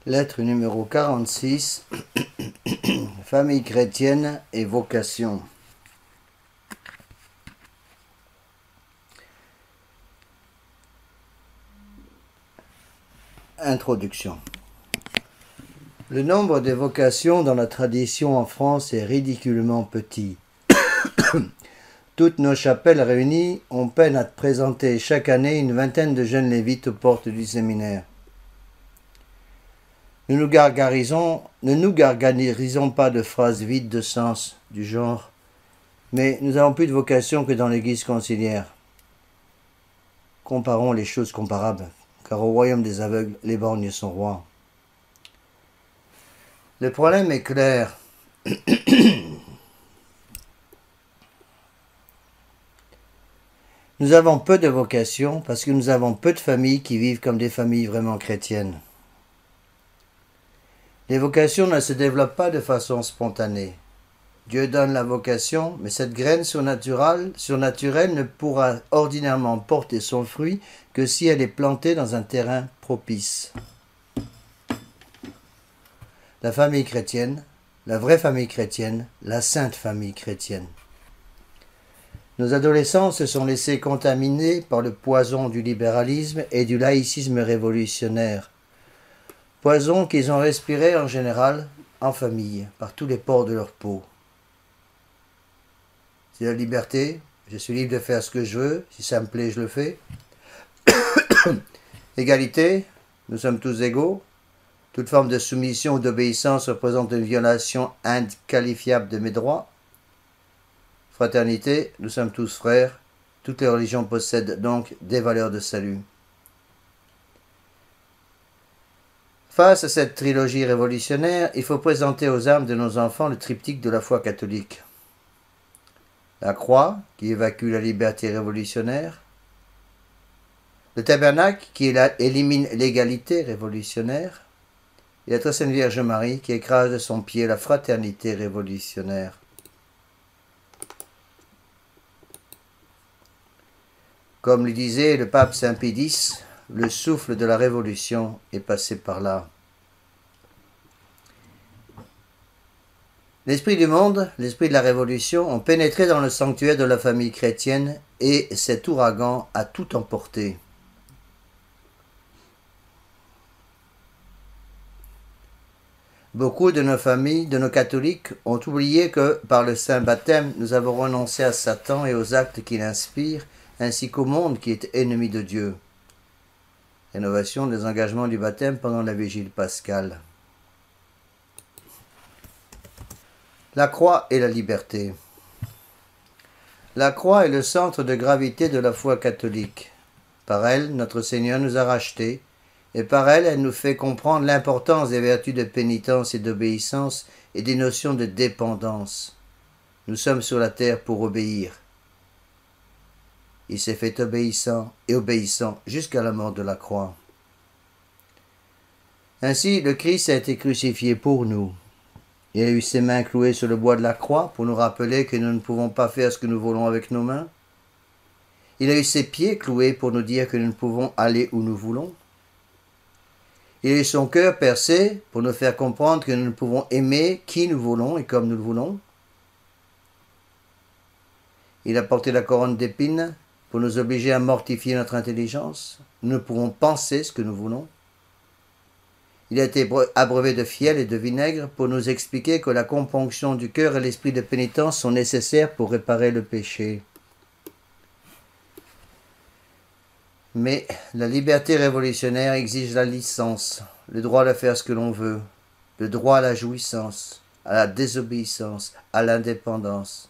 Lettre numéro 46, famille chrétienne et vocation. Introduction. Le nombre des vocations dans la tradition en France est ridiculement petit. Toutes nos chapelles réunies ont peine à présenter chaque année une vingtaine de jeunes lévites aux portes du séminaire. Ne nous gargarisons pas de phrases vides de sens du genre « mais nous avons plus de vocation que dans l'église conciliaire ». Comparons les choses comparables, car au royaume des aveugles, les borgnes sont rois. Le problème est clair. Nous avons peu de vocation parce que nous avons peu de familles qui vivent comme des familles vraiment chrétiennes. Les vocations ne se développent pas de façon spontanée. Dieu donne la vocation, mais cette graine surnaturelle ne pourra ordinairement porter son fruit que si elle est plantée dans un terrain propice. La famille chrétienne, la vraie famille chrétienne, la sainte famille chrétienne. Nos adolescents se sont laissés contaminer par le poison du libéralisme et du laïcisme révolutionnaire. Poison qu'ils ont respiré en général en famille, par tous les pores de leur peau. C'est la liberté, je suis libre de faire ce que je veux, si ça me plaît je le fais. Égalité, nous sommes tous égaux. Toute forme de soumission ou d'obéissance représente une violation inqualifiable de mes droits. Fraternité, nous sommes tous frères. Toutes les religions possèdent donc des valeurs de salut. Face à cette trilogie révolutionnaire, il faut présenter aux âmes de nos enfants le triptyque de la foi catholique. La croix, qui évacue la liberté révolutionnaire. Le tabernacle, qui élimine l'égalité révolutionnaire. Et la très sainte Vierge Marie, qui écrase de son pied la fraternité révolutionnaire. Comme le disait le pape Saint Pie X, le souffle de la révolution est passé par là. L'esprit du monde, l'esprit de la révolution ont pénétré dans le sanctuaire de la famille chrétienne et cet ouragan a tout emporté. Beaucoup de nos familles, de nos catholiques, ont oublié que, par le saint baptême, nous avons renoncé à Satan et aux actes qu'il inspire, ainsi qu'au monde qui est ennemi de Dieu. Rénovation des engagements du baptême pendant la vigile pascale. La croix et la liberté. La croix est le centre de gravité de la foi catholique. Par elle, notre Seigneur nous a rachetés, et par elle, elle nous fait comprendre l'importance des vertus de pénitence et d'obéissance et des notions de dépendance. Nous sommes sur la terre pour obéir. Il s'est fait obéissant et obéissant jusqu'à la mort de la croix. Ainsi, le Christ a été crucifié pour nous. Il a eu ses mains clouées sur le bois de la croix pour nous rappeler que nous ne pouvons pas faire ce que nous voulons avec nos mains. Il a eu ses pieds cloués pour nous dire que nous ne pouvons aller où nous voulons. Il a eu son cœur percé pour nous faire comprendre que nous ne pouvons aimer qui nous voulons et comme nous le voulons. Il a porté la couronne d'épines pour nous obliger à mortifier notre intelligence. Nous ne pouvons penser ce que nous voulons. Il a été abreuvé de fiel et de vinaigre pour nous expliquer que la componction du cœur et l'esprit de pénitence sont nécessaires pour réparer le péché. Mais la liberté révolutionnaire exige la licence, le droit de faire ce que l'on veut, le droit à la jouissance, à la désobéissance, à l'indépendance.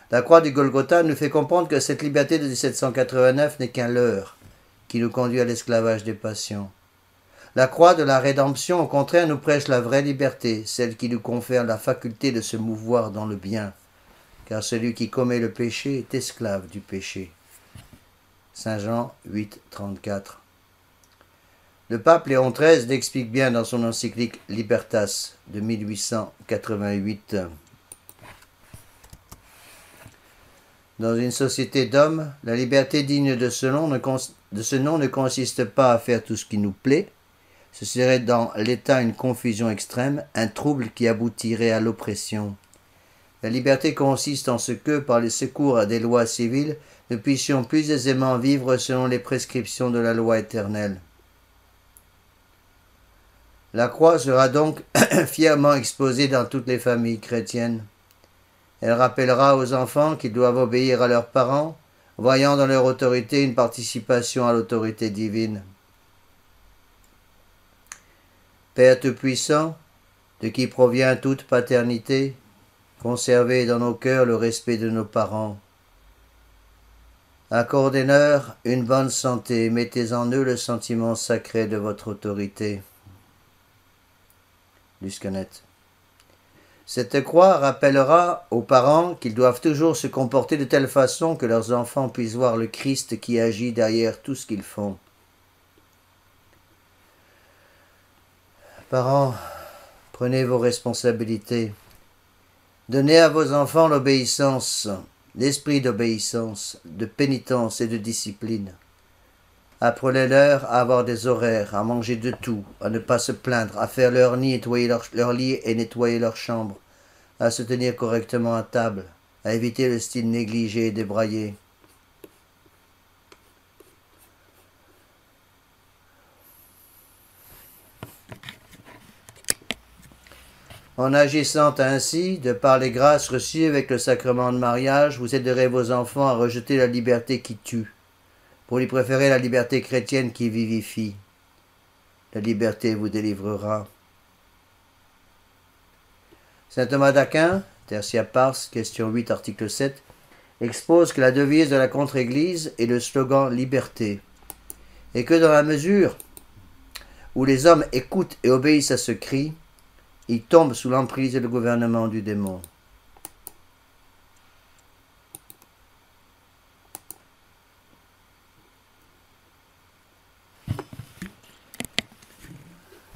La croix du Golgotha nous fait comprendre que cette liberté de 1789 n'est qu'un leurre qui nous conduit à l'esclavage des passions. La croix de la rédemption, au contraire, nous prêche la vraie liberté, celle qui nous confère la faculté de se mouvoir dans le bien, car celui qui commet le péché est esclave du péché. Saint Jean 8, 34. Le pape Léon XIII l'explique bien dans son encyclique Libertas de 1888. Dans une société d'hommes, la liberté digne de ce nom ne consiste pas à faire tout ce qui nous plaît, Ce serait dans l'État une confusion extrême, un trouble qui aboutirait à l'oppression. La liberté consiste en ce que, par les secours à des lois civiles, nous puissions plus aisément vivre selon les prescriptions de la loi éternelle. La croix sera donc fièrement exposée dans toutes les familles chrétiennes. Elle rappellera aux enfants qu'ils doivent obéir à leurs parents, voyant dans leur autorité une participation à l'autorité divine. Père Tout-Puissant, de qui provient toute paternité, conservez dans nos cœurs le respect de nos parents. Accordez-leur une bonne santé, mettez en eux le sentiment sacré de votre autorité. Luscanet. Cette croix rappellera aux parents qu'ils doivent toujours se comporter de telle façon que leurs enfants puissent voir le Christ qui agit derrière tout ce qu'ils font. Parents, prenez vos responsabilités. Donnez à vos enfants l'obéissance, l'esprit d'obéissance, de pénitence et de discipline. Apprenez-leur à avoir des horaires, à manger de tout, à ne pas se plaindre, à faire leur lit, leur lit et nettoyer leur chambre, à se tenir correctement à table, à éviter le style négligé et débraillé. En agissant ainsi, de par les grâces reçues avec le sacrement de mariage, vous aiderez vos enfants à rejeter la liberté qui tue, pour lui préférer la liberté chrétienne qui vivifie. La liberté vous délivrera. Saint Thomas d'Aquin, Tertia Pars, question 8, article 7, expose que la devise de la contre-église est le slogan « Liberté », et que dans la mesure où les hommes écoutent et obéissent à ce cri, ils tombent sous l'emprise et le gouvernement du démon.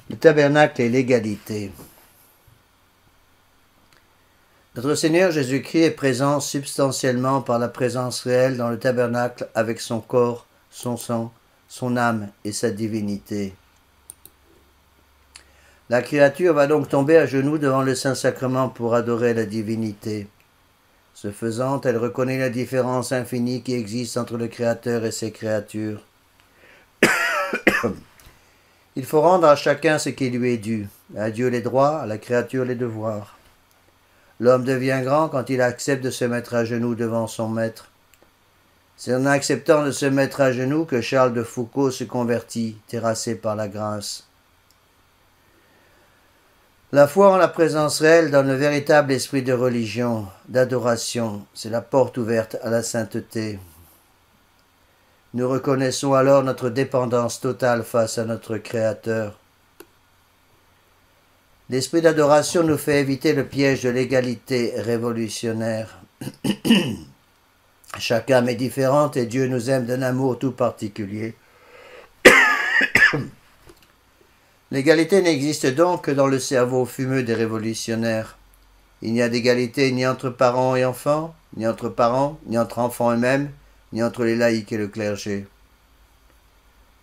Le tabernacle et l'égalité. Notre Seigneur Jésus-Christ est présent substantiellement par la présence réelle dans le tabernacle avec son corps, son sang, son âme et sa divinité. La créature va donc tomber à genoux devant le Saint-Sacrement pour adorer la divinité. Ce faisant, elle reconnaît la différence infinie qui existe entre le Créateur et ses créatures. Il faut rendre à chacun ce qui lui est dû, à Dieu les droits, à la créature les devoirs. L'homme devient grand quand il accepte de se mettre à genoux devant son maître. C'est en acceptant de se mettre à genoux que Charles de Foucault se convertit, terrassé par la grâce. La foi en la présence réelle donne le véritable esprit de religion, d'adoration. C'est la porte ouverte à la sainteté. Nous reconnaissons alors notre dépendance totale face à notre Créateur. L'esprit d'adoration nous fait éviter le piège de l'égalité révolutionnaire. Chaque âme est différente et Dieu nous aime d'un amour tout particulier. L'égalité n'existe donc que dans le cerveau fumeux des révolutionnaires. Il n'y a d'égalité ni entre parents et enfants, ni entre parents, ni entre enfants eux-mêmes, ni entre les laïcs et le clergé.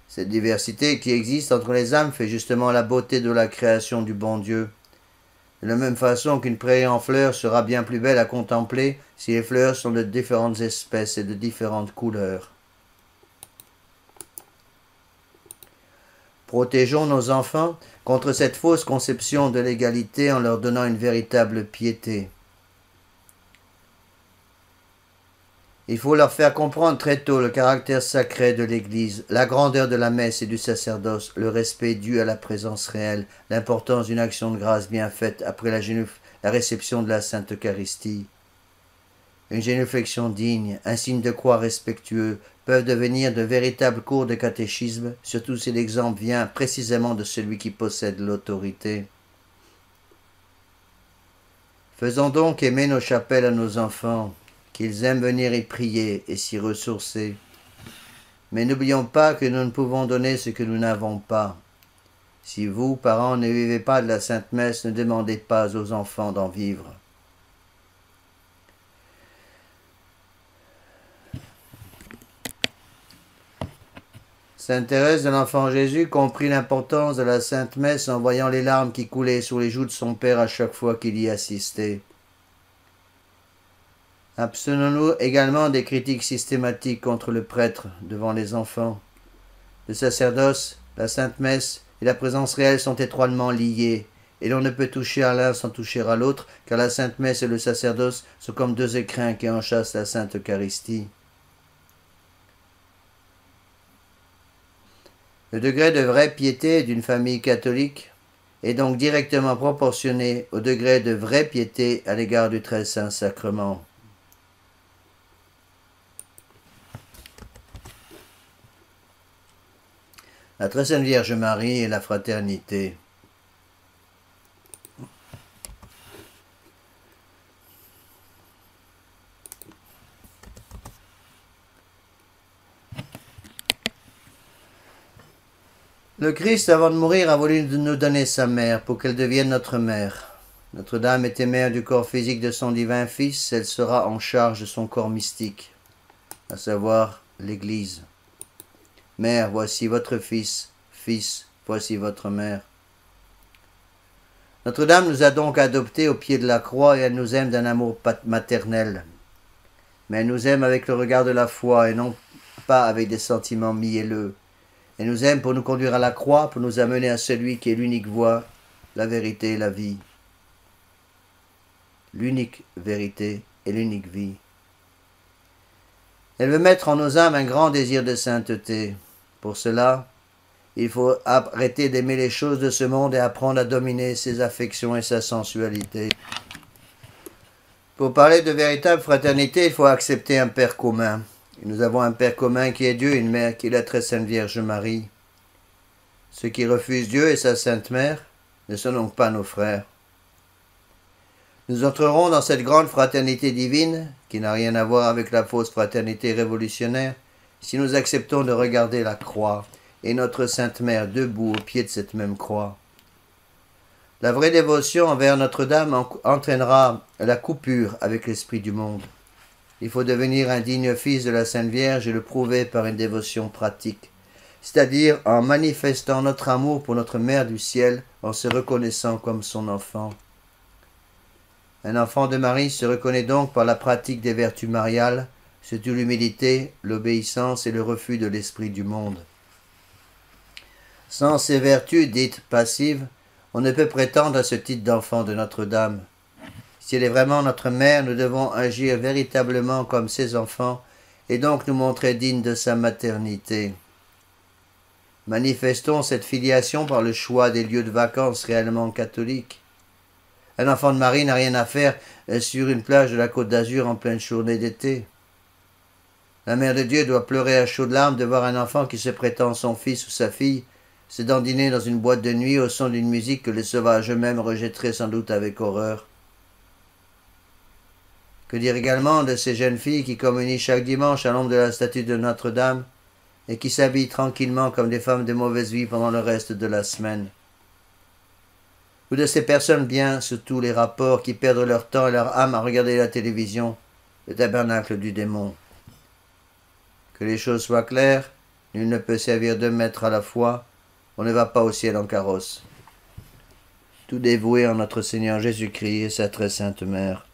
Cette diversité qui existe entre les âmes fait justement la beauté de la création du bon Dieu. De la même façon qu'une prairie en fleurs sera bien plus belle à contempler si les fleurs sont de différentes espèces et de différentes couleurs. Protégeons nos enfants contre cette fausse conception de l'égalité en leur donnant une véritable piété. Il faut leur faire comprendre très tôt le caractère sacré de l'Église, la grandeur de la messe et du sacerdoce, le respect dû à la présence réelle, l'importance d'une action de grâce bien faite après la réception de la Sainte Eucharistie. Une génuflexion digne, un signe de croix respectueux, peuvent devenir de véritables cours de catéchisme, surtout si l'exemple vient précisément de celui qui possède l'autorité. Faisons donc aimer nos chapelles à nos enfants, qu'ils aiment venir y prier et s'y ressourcer. Mais n'oublions pas que nous ne pouvons donner ce que nous n'avons pas. Si vous, parents, ne vivez pas de la Sainte Messe, ne demandez pas aux enfants d'en vivre. Sainte Thérèse de l'Enfant Jésus comprit l'importance de la Sainte Messe en voyant les larmes qui coulaient sur les joues de son Père à chaque fois qu'il y assistait. Abstenons-nous également des critiques systématiques contre le prêtre devant les enfants. Le sacerdoce, la Sainte Messe et la présence réelle sont étroitement liés, et l'on ne peut toucher à l'un sans toucher à l'autre, car la Sainte Messe et le sacerdoce sont comme deux écrins qui enchâssent la Sainte Eucharistie. Le degré de vraie piété d'une famille catholique est donc directement proportionné au degré de vraie piété à l'égard du très saint sacrement. La très sainte Vierge Marie et la fraternité. Le Christ, avant de mourir, a voulu nous donner sa mère pour qu'elle devienne notre mère. Notre-Dame était mère du corps physique de son divin Fils, elle sera en charge de son corps mystique, à savoir l'Église. Mère, voici votre Fils, Fils, voici votre mère. Notre-Dame nous a donc adoptés au pied de la croix et elle nous aime d'un amour maternel. Mais elle nous aime avec le regard de la foi et non pas avec des sentiments mielleux. Elle nous aime pour nous conduire à la croix, pour nous amener à celui qui est l'unique voie, la vérité et la vie. L'unique vérité et l'unique vie. Elle veut mettre en nos âmes un grand désir de sainteté. Pour cela, il faut arrêter d'aimer les choses de ce monde et apprendre à dominer ses affections et sa sensualité. Pour parler de véritable fraternité, il faut accepter un Père commun. Nous avons un Père commun qui est Dieu et une Mère qui est la très sainte Vierge Marie. Ceux qui refusent Dieu et sa Sainte Mère ne sont donc pas nos frères. Nous entrerons dans cette grande fraternité divine, qui n'a rien à voir avec la fausse fraternité révolutionnaire, si nous acceptons de regarder la croix et notre Sainte Mère debout au pied de cette même croix. La vraie dévotion envers Notre-Dame entraînera la coupure avec l'esprit du monde. Il faut devenir un digne fils de la Sainte Vierge et le prouver par une dévotion pratique, c'est-à-dire en manifestant notre amour pour notre Mère du ciel, en se reconnaissant comme son enfant. Un enfant de Marie se reconnaît donc par la pratique des vertus mariales, surtout l'humilité, l'obéissance et le refus de l'esprit du monde. Sans ces vertus dites passives, on ne peut prétendre à ce titre d'enfant de Notre-Dame. Si elle est vraiment notre mère, nous devons agir véritablement comme ses enfants et donc nous montrer dignes de sa maternité. Manifestons cette filiation par le choix des lieux de vacances réellement catholiques. Un enfant de Marie n'a rien à faire sur une plage de la Côte d'Azur en pleine journée d'été. La Mère de Dieu doit pleurer à chaudes larmes de voir un enfant qui se prétend son fils ou sa fille se dandiner dans une boîte de nuit au son d'une musique que les sauvages eux-mêmes rejetteraient sans doute avec horreur. Que dire également de ces jeunes filles qui communient chaque dimanche à l'ombre de la statue de Notre-Dame et qui s'habillent tranquillement comme des femmes de mauvaise vie pendant le reste de la semaine? Ou de ces personnes bien sous tous les rapports qui perdent leur temps et leur âme à regarder la télévision, le tabernacle du démon? Que les choses soient claires, nul ne peut servir deux maîtres à la fois, on ne va pas au ciel en carrosse. Tout dévoué en notre Seigneur Jésus-Christ et sa très sainte Mère.